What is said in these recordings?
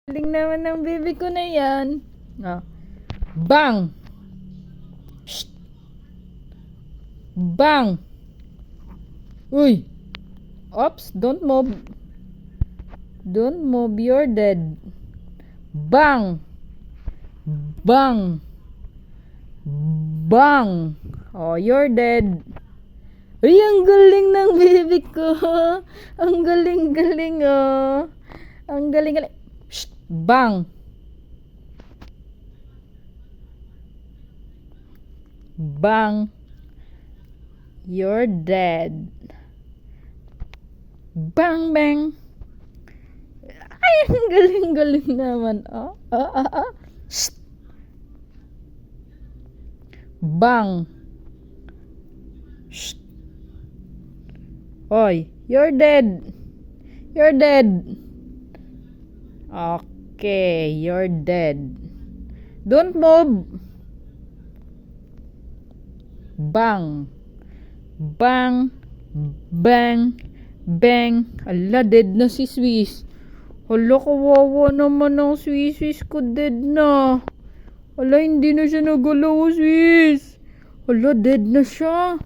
Galing naman ng baby ko na yan. Oh. Bang! Shh! Bang! Uy! Oops, don't move. Don't move, you're dead. Bang! Bang! Bang! Oh, you're dead. Ay, ang galing ng baby ko. Ang galing-galing, oh. Ang galing-galing. Shh! Bang! Bang! You're dead. Bang, bang! Ay, ang galing-galing naman. Oh, Shh! Bang! Shh! Oy, you're dead. You're dead. Okay, you're dead. Don't move. Bang. Bang. Bang. Bang. Ala, dead na si Swiss. Hala, kawawa naman ang Swiss ko, dead na. Hala, hindi na siya nagalaw, Swiss. Hala, dead na siya.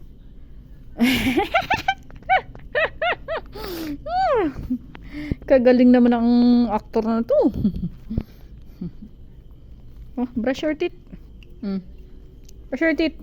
Kagaling naman ang actor na to. Oh, brush your teeth. Brush your teeth.